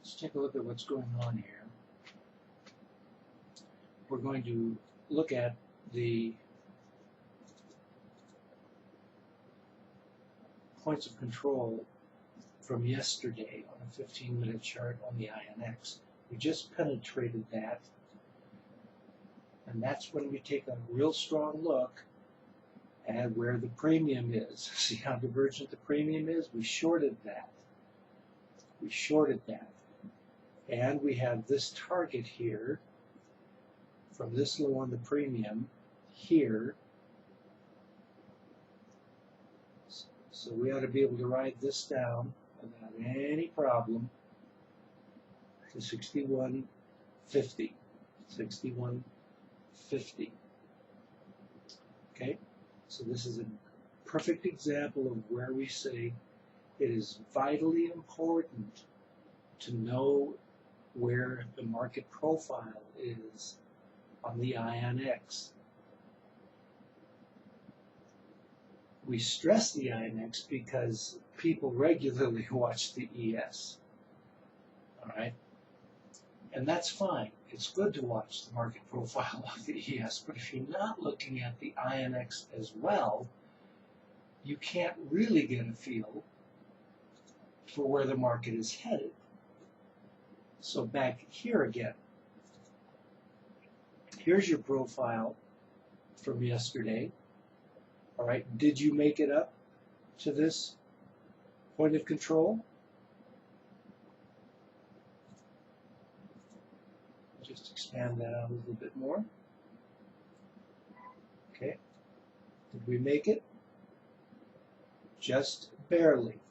Let's take a look at what's going on here. We're going to look at the points of control from yesterday on a 15-minute chart on the INX. We just penetrated that, and that's when we take a real strong look at where the premium is. See how divergent the premium is? We shorted that. We shorted that. And we have this target here from this low on the premium here. So we ought to be able to ride this down without any problem to 61.50. 61.50. Okay? So this is a perfect example of where we say it is vitally important to know where the market profile is on the INX. We stress the INX because people regularly watch the ES. All right? And that's fine. It's good to watch the market profile of the ES, but if you're not looking at the INX as well, you can't really get a feel for where the market is headed. So back here again. Here's your profile from yesterday. All right, did you make it up to this point of control? Just expand that out a little bit more. Okay, did we make it? Just barely.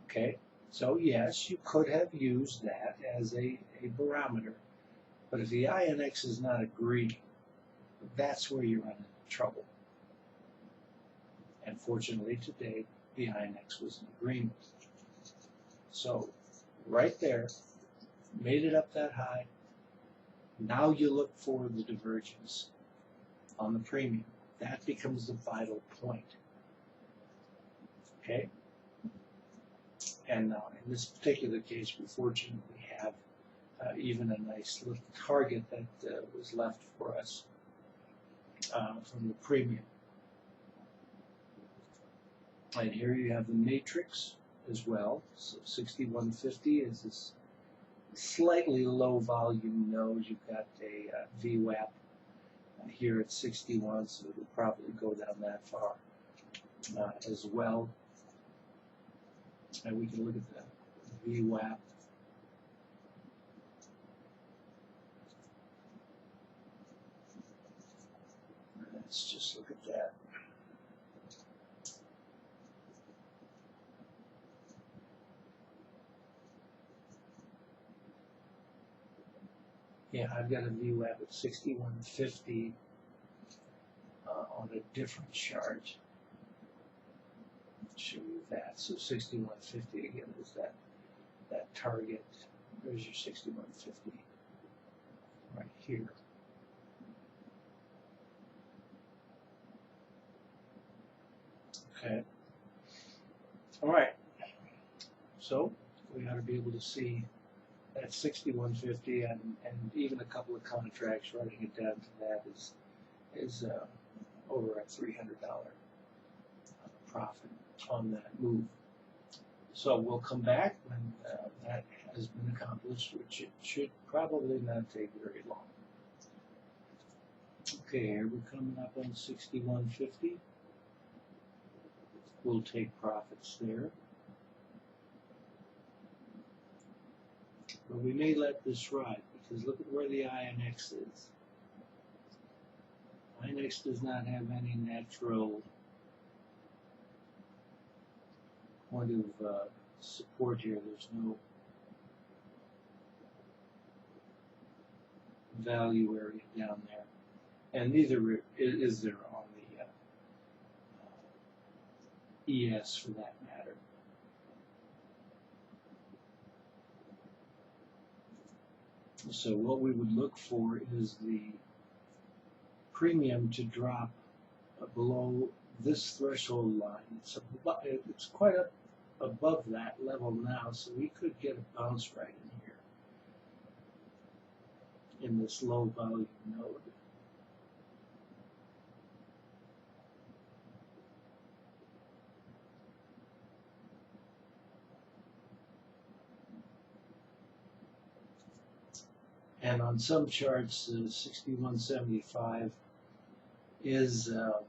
Okay, so yes, you could have used that as a barometer, but if the INX is not agreeing, that's where you run into trouble. And fortunately today, the INX was in agreement. So right there, made it up that high. Now you look for the divergence on the premium. That becomes the vital point. Okay? And now in this particular case, we fortunately have even a nice little target that was left for us from the premium. And here you have the matrix as well. So 6150 is this slightly low volume node. You've got a VWAP here at 61, so it'll probably go down that far as well. And we can look at the VWAP. Let's just look at that. Yeah, I've got a VWAP at 6150 on a different chart. Show you that. So 6150 again is that target. There's your 6150 right here. Okay. All right. So we ought to be able to see that 6150 and even a couple of contracts running it down to that is over a $300 profit on that move. So we'll come back when that has been accomplished, which it should probably not take very long. Okay, here we're coming up on 6150. We'll take profits there. But we may let this ride because look at where the INX is. INX does not have any natural point of support here. There's no value area down there, and neither is there on the ES for that matter. So what we would look for is the premium to drop below this threshold line. It's quite a above that level now, so we could get a bounce right in here in this low volume node. And on some charts, 6175 is a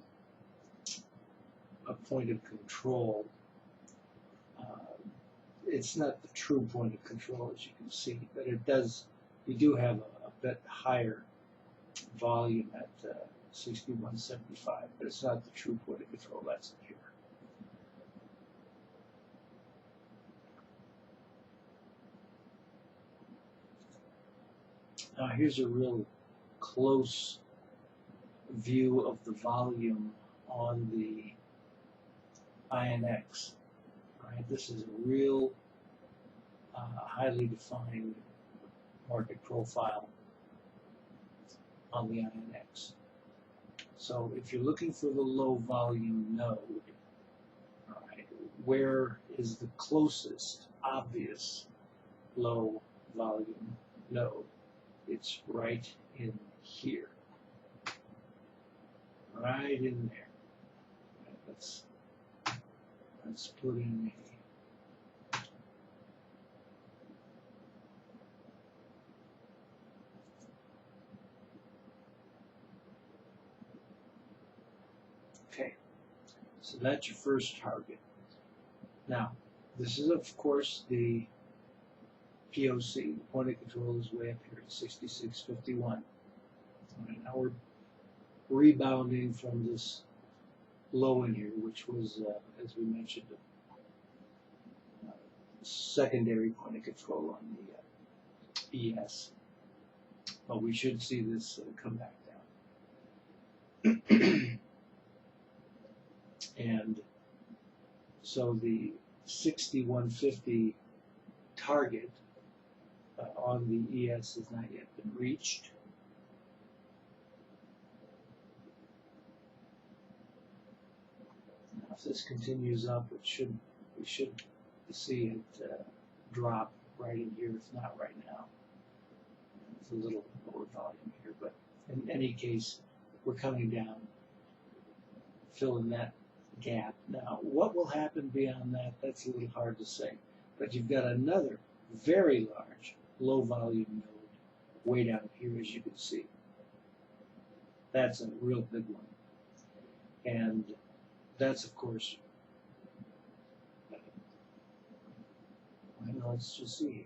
point of control. It's not the true point of control, as you can see, but it does. You do have a bit higher volume at 6175, but it's not the true point of control. That's here. Now here's a real close view of the volume on the INX. Right, this is a real highly defined market profile on the INX. So if you're looking for the low volume node, right, where is the closest obvious low volume node? It's right in here. Right in there. Right, let's put in a okay. So that's your first target. Now, this is of course the POC. The point of control is way up here at 66.51. Right, now we're rebounding from this low in here, which was, as we mentioned, a secondary point of control on the ES. But we should see this come back down. And so the 6150 target on the ES has not yet been reached. Now, if this continues up, we should see it drop right in here, if not right now. It's a little lower volume here, but in any case, we're coming down, filling that gap. Now, what will happen beyond that, that's a little hard to say. But you've got another very large low volume node way down here, as you can see. That's a real big one. And that's, of course, well, let's just see here.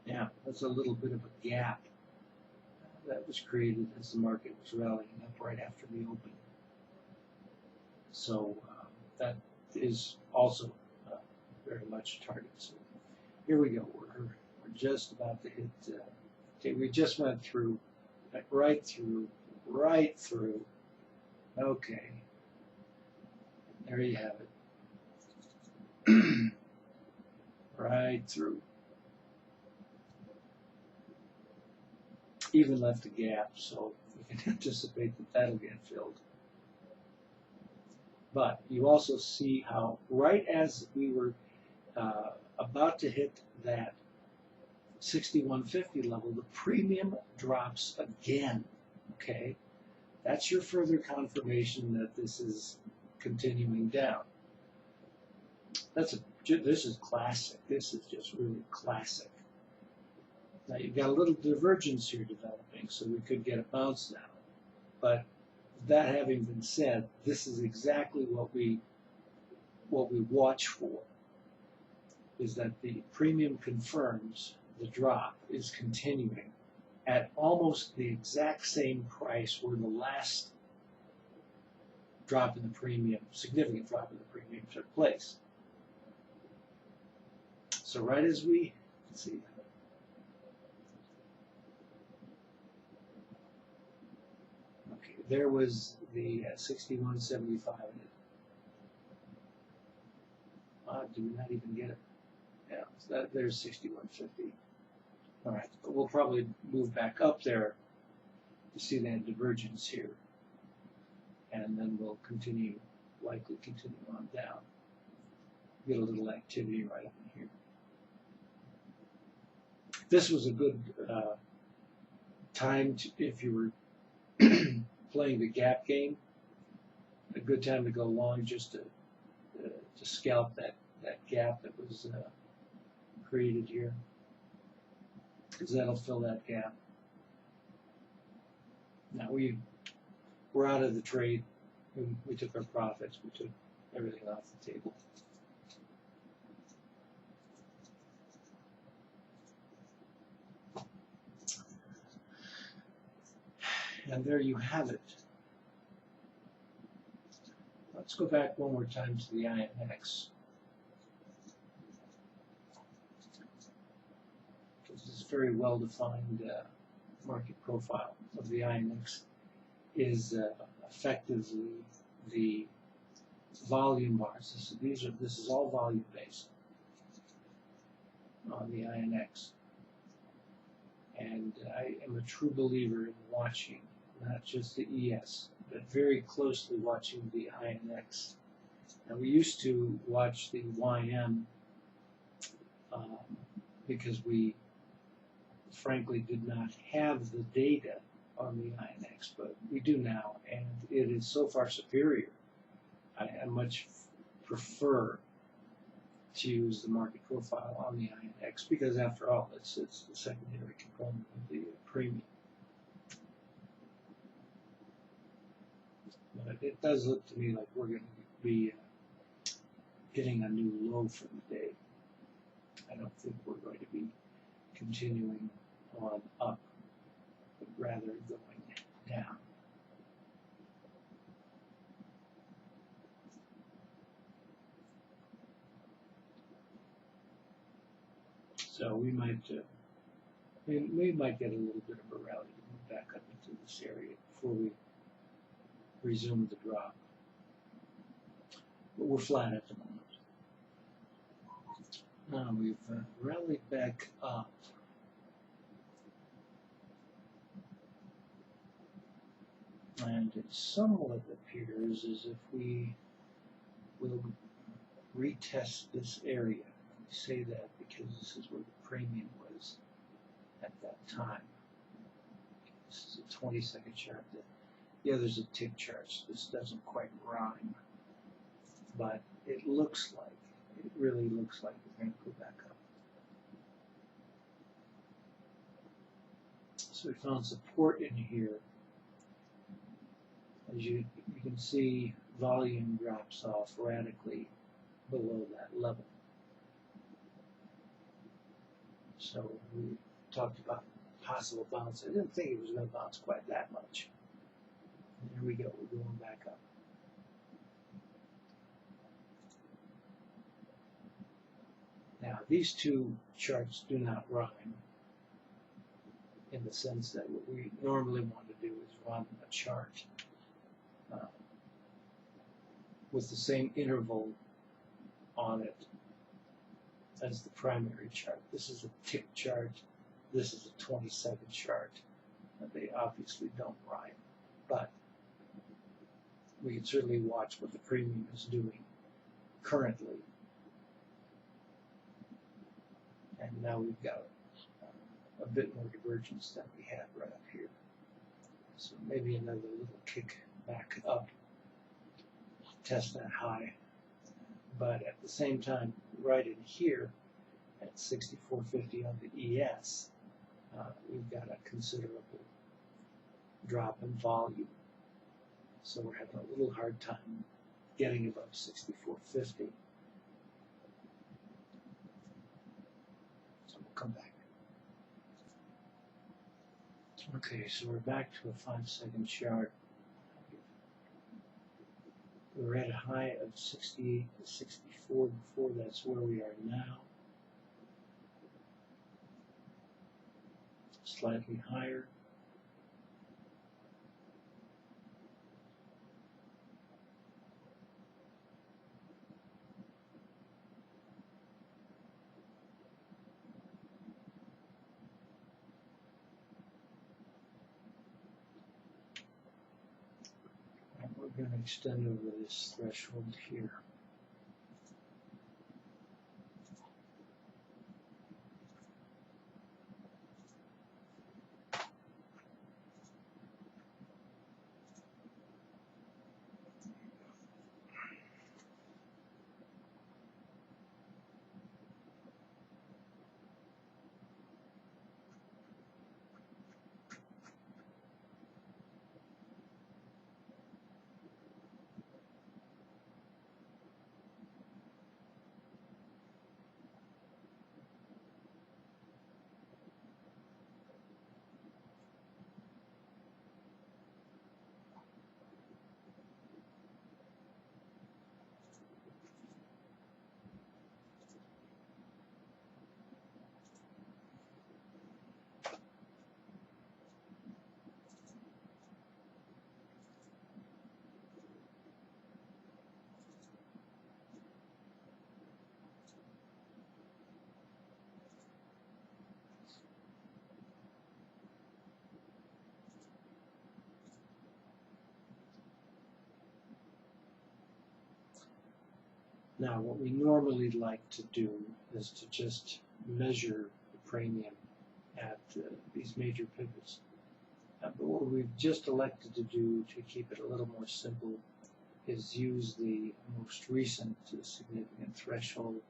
Yeah, that's a little bit of a gap that was created as the market was rallying up right after the open. So that is also very much a target. So here we go. We're just about to hit. Okay, we just went through, right through. Okay, there you have it. Right through. Even left a gap, so you can anticipate that that'll get filled. But you also see how right as we were about to hit that 6150 level, the premium drops again. Okay, that's your further confirmation that this is continuing down. This is classic. This is just really classic. Now you've got a little divergence here developing, so we could get a bounce down. But that having been said, this is exactly what we watch for, is that the premium confirms the drop is continuing at almost the exact same price where the last drop in the premium, significant drop in the premium, took place. So right as we, let's see, okay, there was the 6175. Did we not even get it? Yeah, so there's 6150. All right, but we'll probably move back up there to see that divergence here, and then we'll likely continue on down. get a little activity right up in here. This was a good time to, if you were playing the gap game, a good time to go long just to scalp that gap that was created here, because that'll fill that gap. Now we're out of the trade. We took our profits. We took everything off the table. And there you have it. Let's go back one more time to the INX. This very well-defined market profile of the INX is effectively the volume bars. This is all volume based on the INX, and I am a true believer in watching not just the ES, but very closely watching the INX. And we used to watch the YM because we frankly did not have the data on the INX, but we do now, and it is so far superior. I much prefer to use the market profile on the INX because, after all, it's the secondary component of the premium. But it does look to me like we're going to be hitting a new low for the day. I don't think we're going to be continuing on up, but rather going down. So we might we might get a little bit of a rally to move back up into this area before we resume the drop. But we're flat at the moment. Now we've rallied back up. And it somewhat appears as if we will retest this area. We say that because this is where the premium was at that time. This is a 20-second chart. The other's a tick chart, so this doesn't quite rhyme. But it looks like, it really looks like we're going to go back up. So we found support in here. As you can see, volume drops off radically below that level. So we talked about possible bounce. I didn't think it was going to bounce quite that much. And here we go, we're going back up. Now, these two charts do not rhyme in the sense that what we normally want to do is run a chart with the same interval on it as the primary chart. This is a tick chart. This is a 20-second chart. They obviously don't rhyme, but we can certainly watch what the premium is doing currently. And now we've got a bit more divergence than we had right up here. So maybe another little kick back up, test that high. But at the same time, right in here at 64.50 on the ES, we've got a considerable drop in volume. So we're having a little hard time getting above 64.50. So we'll come back. Okay, so we're back to a 5-second chart. We're at a high of 68 to 64 before. That's where we are now. Slightly higher. And we're going to extend over this threshold here. Now, what we normally like to do is to just measure the premium at these major pivots. But what we've just elected to do to keep it a little more simple is use the most recent significant threshold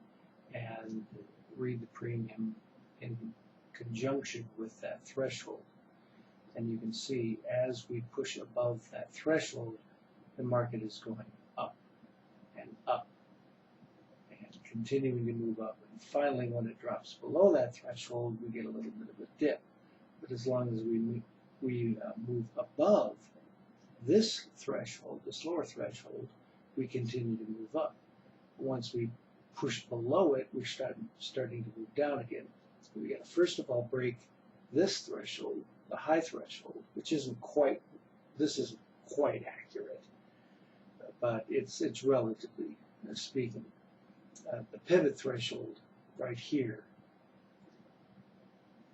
and read the premium in conjunction with that threshold. And you can see as we push above that threshold, the market is going up and up and continuing to move up. And finally, when it drops below that threshold, we get a little bit of a dip. But as long as we move above this threshold, this lower threshold, we continue to move up. Once we push below it, we're starting to move down again. So we got to first of all break this threshold, the high threshold, which isn't quite accurate, but it's relatively speaking. The pivot threshold right here,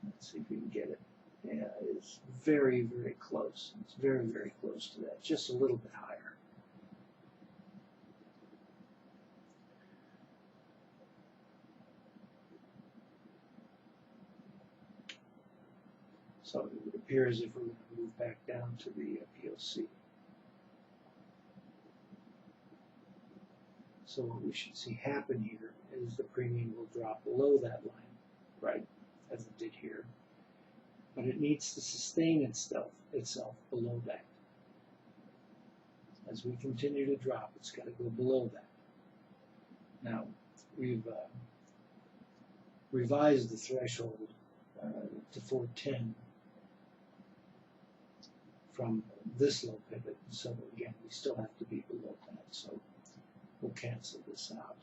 let's see if we can get it. Yeah, it's very, very close. It's very, very close to that, just a little bit higher. So it would appear as if we're going to move back down to the POC. So what we should see happen here is the premium will drop below that line, right, as it did here. But it needs to sustain itself below that. As we continue to drop, it's got to go below that. Now, we've revised the threshold to 410 from this low pivot, so again, we still have to be below that, so we'll cancel this out.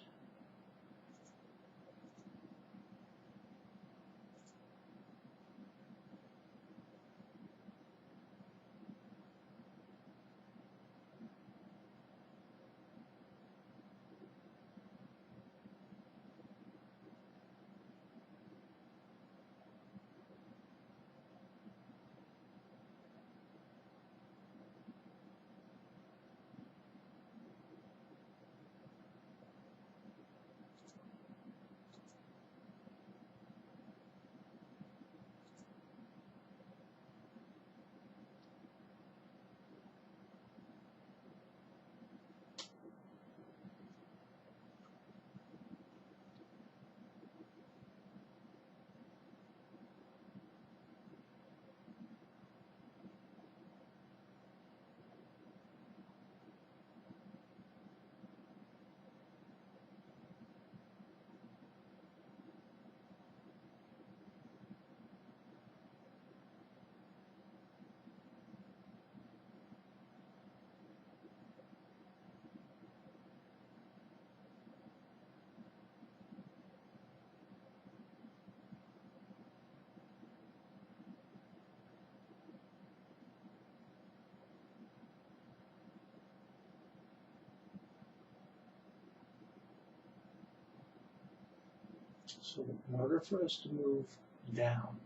So in order for us to move down,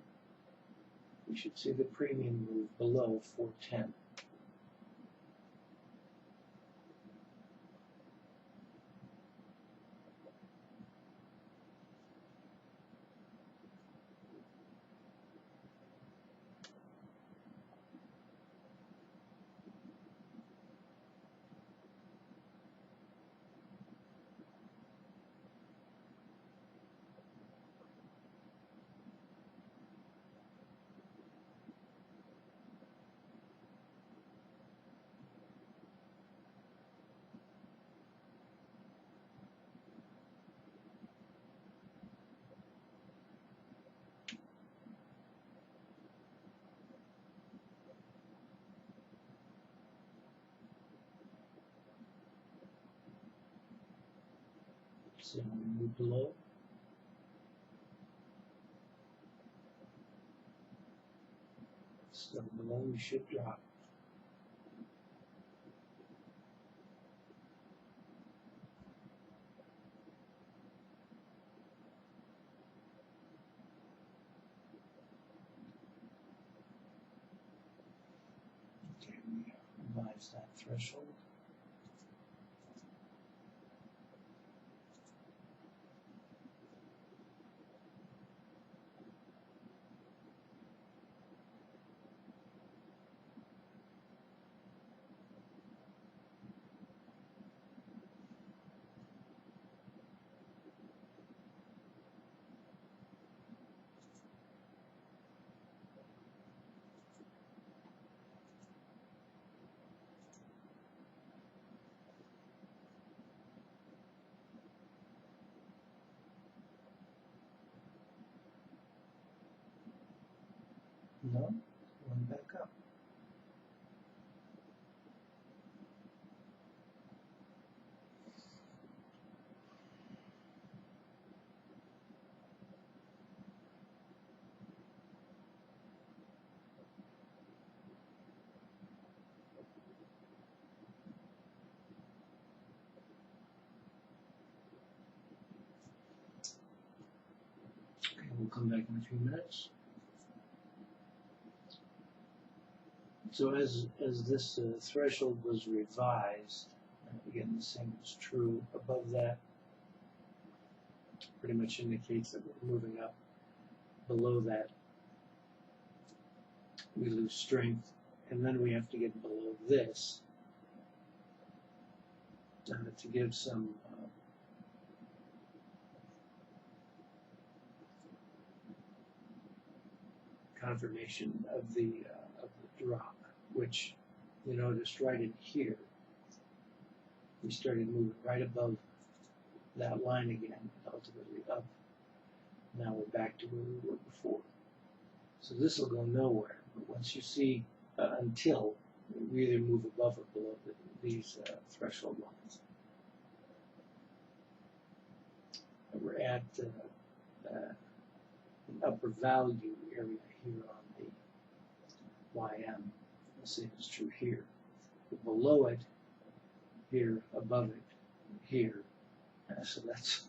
we should see the premium move below 410. So we move below. So below we should drop. Okay, we revise that threshold. No, went back up. Okay, we'll come back in a few minutes. So as this threshold was revised, again the same is true above that, pretty much indicates that we're moving up. Below that, we lose strength, and then we have to get below this to give some confirmation of the drop, which you noticed right in here. We started moving right above that line again, ultimately up. Now we're back to where we were before. So this will go nowhere. But once you see until we either move above or below these threshold lines. And we're at an upper value area here on the YM. The same is true here. But below it, here, above it, here. So that's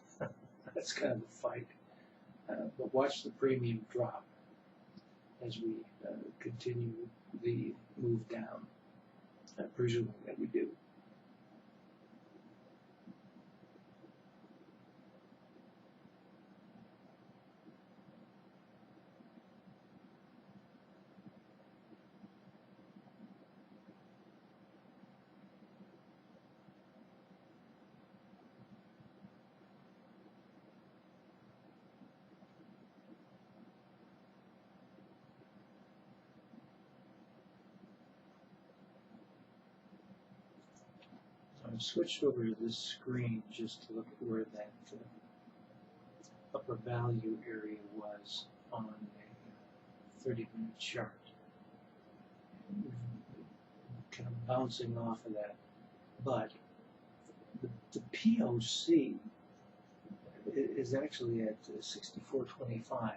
that's kind of the fight. But watch the premium drop as we continue the move down, presuming that we do. I've switched over to this screen just to look at where that upper value area was on a 30-minute chart. Kind of bouncing off of that, but the POC is actually at 64.25. I'll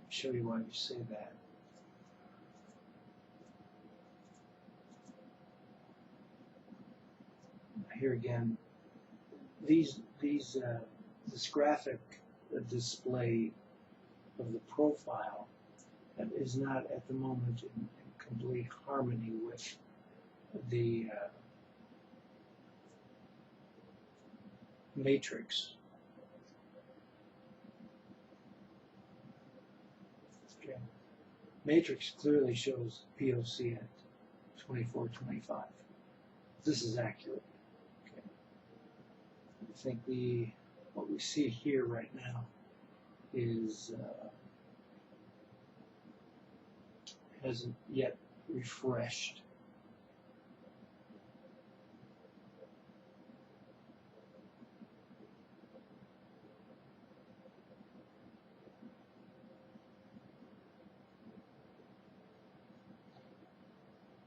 show you why we say that. Here again, this graphic display of the profile is not at the moment in complete harmony with the matrix. Okay. Matrix clearly shows POC at 24.25. This is accurate. I think what we see here right now is hasn't yet refreshed.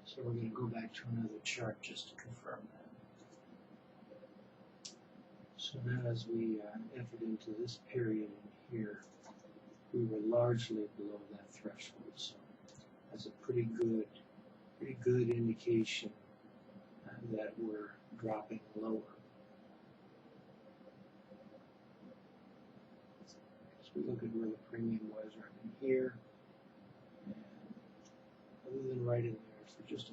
So we're going to go back to another chart just to confirm that. So now as we entered into this period in here, we were largely below that threshold. So that's a pretty good indication that we're dropping lower. As we look at where the premium was right in here, and other than right in there for just a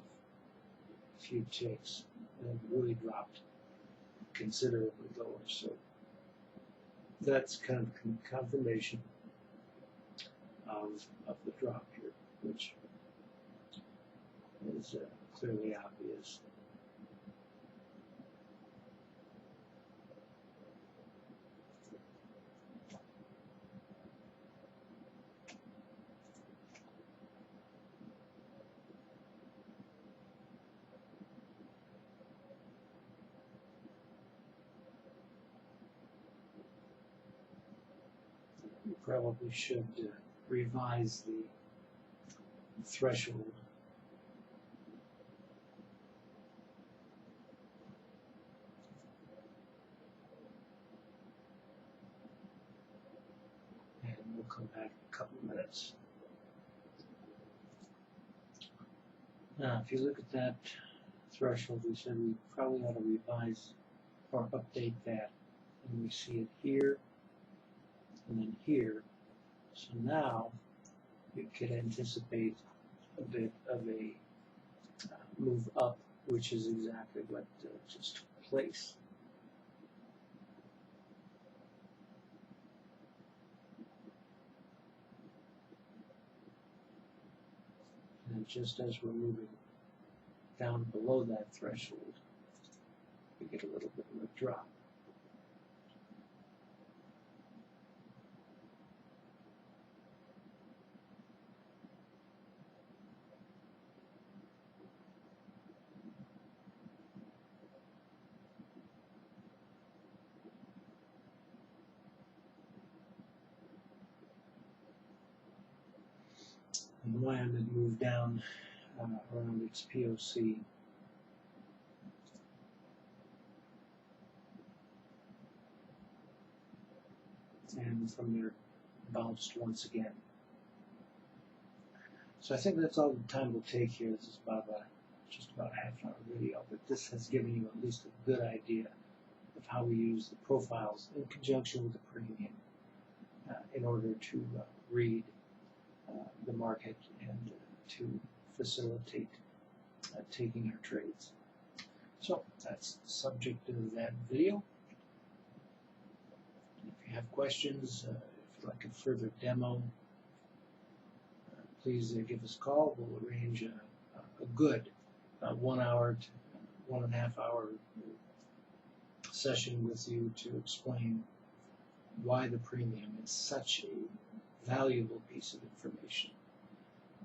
few ticks, and it really dropped considerably lower. So that's kind of confirmation of the drop here, which is clearly obvious. We probably should revise the threshold. And we'll come back in a couple of minutes. Now, if you look at that threshold, we said we probably ought to revise or update that. And we see it here and then here. So now we could anticipate a bit of a move up, which is exactly what just took place. And just as we're moving down below that threshold, we get a little bit of a drop. And WAM had moved down around its POC. And from there bounced once again. So I think that's all the time we'll take here. This is about just about a half-hour video, but this has given you at least a good idea of how we use the profiles in conjunction with the premium in order to read the market and to facilitate taking our trades. So that's the subject of that video. If you have questions, if you'd like a further demo, please give us a call. We'll arrange a good 1 hour to 1.5 hour session with you to explain why the premium is such a valuable piece of information.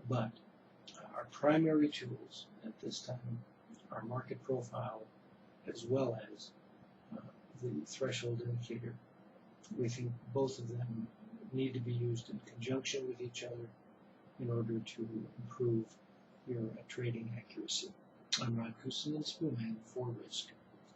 But our primary tools at this time are market profile as well as the threshold indicator. We think both of them need to be used in conjunction with each other in order to improve your trading accuracy. I'm RSKsys Intl, Spoon for Risk.